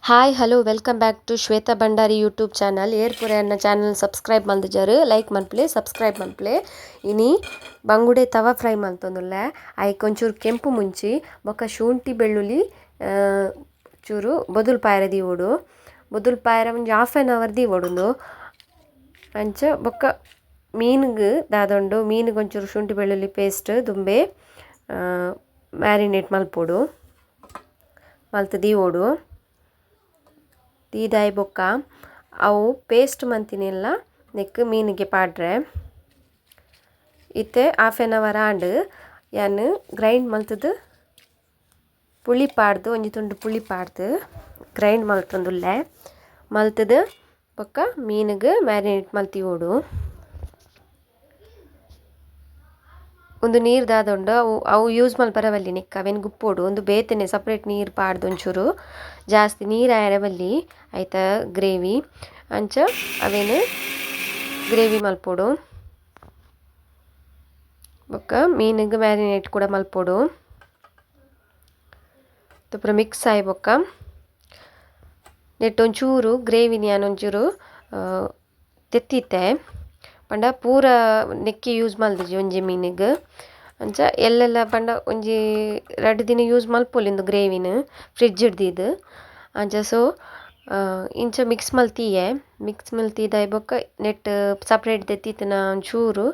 hi hello welcome back to Shweta Bhandari YouTube channel ಏರ್ಪುರೆ ಅನ್ನ channel subscribe ಮಲ್ದಿಜರು ಲೈಕ್ ಮನ್ಪ್ಲೆ ಸಬ್ಸ್ಕ್ರೈಬ್ ಮನ್ಪ್ಲೆ ಇನಿ ಬಂಗುಡೆ ತವಾ ಫ್ರೈ ಮಲ್ತೊಂದುಲ್ಲೆ ಐಕ್ ಒಂಚೂರು ಕೆಂಪು ಮುಂಚಿ ಬೊಕ ಶುಂಠಿ ಬೆಳ್ಳುಳ್ಳಿ ಚೂರು ಬೊದುಲ್ ಪಾಯರೆ ದೀವೊಡು ಬೊದುಲ್ ಪಾಯರೆ ಒಂಜಿ ಹಾಫ್ ಆನ್ ಅವರ್ ದೀವೊಡುಂದು ಅಂಚ ಬೊಕ ಮೀನ್ಗ್ ದಾದೊಂಡು ಮೀನ್ಗ್ ಒಂಚೂರು ಶುಂಠಿ ಬೆಳ್ಳುಳ್ಳಿ ಪೇಸ್ಟ್ ದುಂಬೆ ಮ್ಯಾರಿನೇಟ್ ಮಲ್ಪೊಡು ಮಲ್ತ್ ದೀವೊಡು ದೀದಾಯಿ ಬೊಕ್ಕ ಅವು ಪೇಸ್ಟ್ ಮಂತಿನೆಲ್ಲ ನೆಕ್ ಮೀನಿಗೆ ಪಾಡ್ರೆ ಇತ್ತೆ ಹಾಫ್ ಆನ್ ಅವರ್ ಆಂಡ್ ಯಾನ್ ಗ್ರೈಂಡ್ ಮಲ್ತದು ಪುಳಿ ಪಾಡ್ದು ಒಂಜಿ ತುಂಡು ಪುಳಿ ಪಾಡ್ದು ಗ್ರೈಂಡ್ ಮಲ್ತೊಂದುಲ್ಲೆ ಮಲ್ತದು ಬೊಕ್ಕ ಮೀನಿಗೆ ಮ್ಯಾರಿನೇಟ್ ಮಲ್ತಿವೋಡು ಒಂದು ನೀರು ದಾದೊಂಡು ಅವು ಯೂಸ್ ಮಲ್ಪರವಲ್ಲಿ ನಿಕ್ಕ ಅವೆನ್ ಗುಪ್ಪೋಡು ಒಂದು ಬೇತೆನೆ ಸಪ್ರೇಟ್ ನೀರು ಪಾಡ್ದು ಒಂಚೂರು ಜಾಸ್ತಿ ನೀರು ಆಯರೆ ಬಲ್ಲಿ ಐತ ಗ್ರೇವಿ ಅಂಚ ಅವೇನು ಗ್ರೇವಿ ಮಲ್ಪೊಡು ಬೊಕ್ಕ ಮೀನಿಗೆ ಮ್ಯಾರಿನೇಟ್ ಕೂಡ ಮಲ್ಪೊಡು ತುಪ್ರ ಮಿಕ್ಸ್ ಆಯ್ ಬೊಕ್ಕ ನೆಟ್ ಒಂಚೂರು ಗ್ರೇವಿನಿ ಒಂಚೂರು ತೆತ್ತಿತ್ತೆ ಪಂಡ ಪೂರ ನೆಕ್ಕಿ ಯೂಸ್ ಮಲ್ದಿಜಿ ಒಂಜಿ ಮೀನಿಗೆ ಅಂಚ ಎಲ್ಲೆಲ್ಲ ಪಂಡ ಒಂಜಿ 2 ದಿನ ಯೂಸ್ ಮಲ್ಪೊಲಿಂದು ಗ್ರೇವಿನ ಫ್ರಿಡ್ಜ್ ಹಿಡ್ದಿದ್ದು ಅಂಚ ಸೊ ಇಂಚ ಮಿಕ್ಸ್ ಮಲ್ತಿದಾಯ್ ಬೊಕ್ಕ ನೆಟ್ ಸಪ್ರೇಟ್ ದೆತ್ತಿತ್ತಿನ ಒಂಚೂರು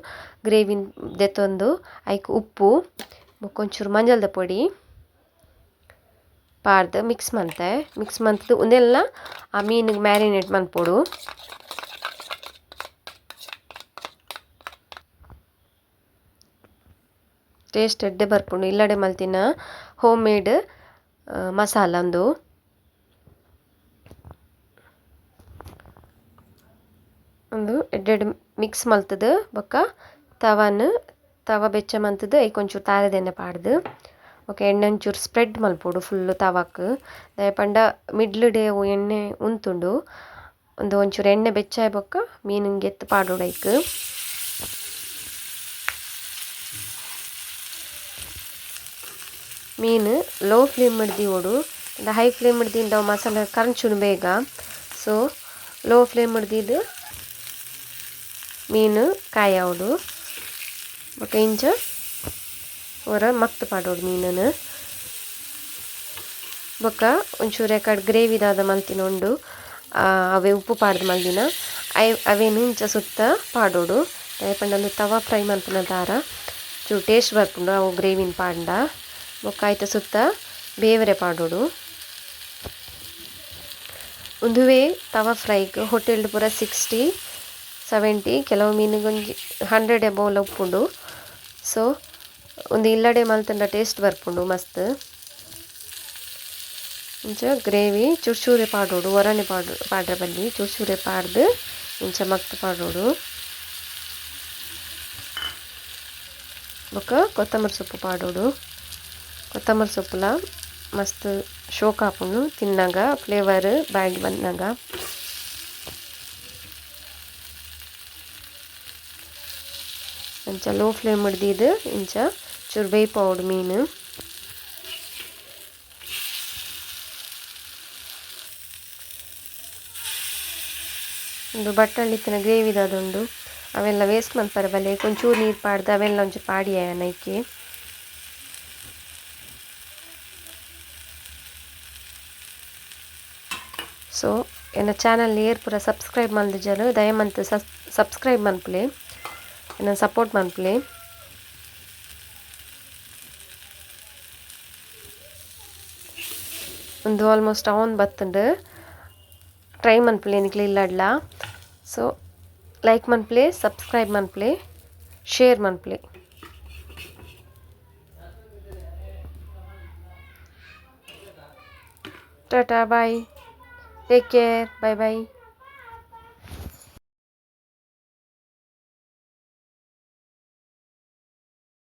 ಗ್ರೇವಿನ ದೆತ್ತೊಂದು ಐಕ್ ಉಪ್ಪು ಬೊಕ್ಕ ಒಂಚೂರು ಮಂಜಲ್ದ ಪೊಡಿ ಪಾಡ್ದು ಮಿಕ್ಸ್ ಮಂತದ್ದು ಒಂದೆಲ್ಲ ಆ ಮೀನಿಗೆ ಮ್ಯಾರಿನೇಟ್ ಮಲ್ಪೊಡು ಟೇಸ್ಟ್ ಎಡ್ಡೆ ಬರ್ಪುಂಡು ಇಲ್ಲಡೆ ಮಲ್ತಿನ ಹೋಮ್ ಮೇಡ್ ಮಸಾಲ ಒಂದು ಎಡ್ಡೆಡ್ ಮಿಕ್ಸ್ ಮಲ್ತದು ಬೊಕ್ಕ ತವ ಬೆಚ್ಚ ಮಂತದ್ದು ಐಕ್ ಒಂಚೂರು ತಾರೆದೆಣ್ಣೆ ಪಾಡ್ದು ಓಕೆ ಎಣ್ಣೆ ಒಂಚೂರು ಸ್ಪ್ರೆಡ್ ಮಲ್ಪೊಡು ಫುಲ್ಲು ತವಾಕ್ ಪಂಡ ಮಿಡ್ಲ್ ಅವು ಎಣ್ಣೆ ಉಂತುಂಡು ಒಂಚೂರು ಎಣ್ಣೆ ಬೆಚ್ಚಾಯ್ ಬೊಕ್ಕ ಮೀನಿಗೆ ಎತ್ತು ಪಾಡೋಡು ಐಕ್ ಮೀನು ಲೋ ಫ್ಲೇಮ್ ಹಿಡ್ದಿವೋಡು ಹೈ ಫ್ಲೇಮ್ ಹಿಡ್ದಿಂದ ಮಸಾಲ ಕರಂಚುನು ಬೇಗ ಸೊ ಲೋ ಫ್ಲೇಮ್ ಹಿಡ್ದಿದ್ದು ಮೀನು ಕಾಯೋಡು ಬೊಕ ಇಂಚ ಹೊರ ಮಕ್ತ್ ಪಾಡೋಡು ಮೀನನ್ನು ಬೊಕ್ಕ ಒಂಚೂರು ಯಾಕಡೆ ಗ್ರೇವಿ ದಾದ ಮಲ್ತಿನೊಂಡು ಅವೇ ಉಪ್ಪು ಪಾಡ್ದು ಮಲ್ದಿನ ಅವೇನು ಇಂಚ ಸುತ್ತ ಪಾಡೋಡು ಪಂಡ ತವಾ ಫ್ರೈ ಮಲ್ಪನ ದಾರ ಚೂರು ಟೇಸ್ಟ್ ಬರ್ಪುಂಡು ಅವು ಗ್ರೇವಿನ ಪಾಂಡ ಬೊಕ್ಕ ಐತ ಸುತ್ತ ಬೇವರೆ ಪಾಡೋಡು ಒಂದುವೇ ತವಾ ಫ್ರೈಗೆ ಹೋಟೆಲ್ ಪೂರ 60-70 ಕೆಲವು ಮೀನಿಗೆ ಒಂಜಿ 100 ಎಬೋಲ ಉಪ್ಪುಂಡು ಸೊ ಒಂದು ಇಲ್ಲಡೆ ಮಲ್ತಂಡ ಟೇಸ್ಟ್ ಬರ್ಪುಂಡು ಮಸ್ತ್ ಇಂಚ ಗ್ರೇವಿ ಚೂರೆ ಪಾಡೋಡು ಒರನೆ ಪಾಡ್ರೆ ಬಲ್ಲಿ ಚೂರೆ ಪಾಡ್ದು ಇಂಚ ಮಕ್ತ್ ಪಾಡೋಡು ಬೊಕ್ಕ ಕೊತ್ತಂಬರಿ ಸೊಪ್ಪು ಪಾಡೋಡು ಕೊತ್ತಂಬರಿ ಸೊಪ್ಪುಲ ಮಸ್ತ್ ಶೋಕ್ ಹಾಪುಂಡು ತಿನ್ನಾಗ ಫ್ಲೇವರ್ ಬ್ಯಾಂಡ್ ಬಂದಾಗ ಅಂಚ ಲೋ ಫ್ಲೇಮ್ ಹಿಡ್ದಿದ್ದು ಇಂಚ ಚೂರು ಬೇಯ್ಪೋಡು ಮೀನು ಒಂದು ಬಟ್ಟಲಿತ್ತಿನ ಗ್ರೇವಿ ದಾದುಂಡು ಅವೆಲ್ಲ ವೇಸ್ಟ್ ಮಲ್ಪರೆ ಬಲ್ಲೆ ಒಂಚೂರು ನೀರು ಪಾಡ್ದು ಅವೆಲ್ಲ ಒಂಚೂರು ಪಾಡಿಯ ನೈಕೆ ಸೊ ಎನ್ನ ಚಾನಲ್ ಏರ್ ಪೂರ ಸಬ್ಸ್ಕ್ರೈಬ್ ಮಲ್ದಿಜರು ದಯಮಂತ್ ಸಬ್ಸ್ಕ್ರೈಬ್ ಮನ್ಪುಲೆ ಎನ್ನ ಸಪೋರ್ಟ್ ಮನ್ಪುಲೆ ಒಂದು ಆಲ್ಮೋಸ್ಟ್ ಅವನ್ ಬತ್ತುಂಡು ಟ್ರೈ ಮನ್ಪುಲೆ ನಿಕ್ಲೆ ಇಲ್ಲಡ್ಲ ಸೊ ಲೈಕ್ ಮನ್ಪುಲೆ ಸಬ್ಸ್ಕ್ರೈಬ್ ಮನ್ಪುಲೆ ಶೇರ್ ಮನ್ಪುಲೆ tata bye take care by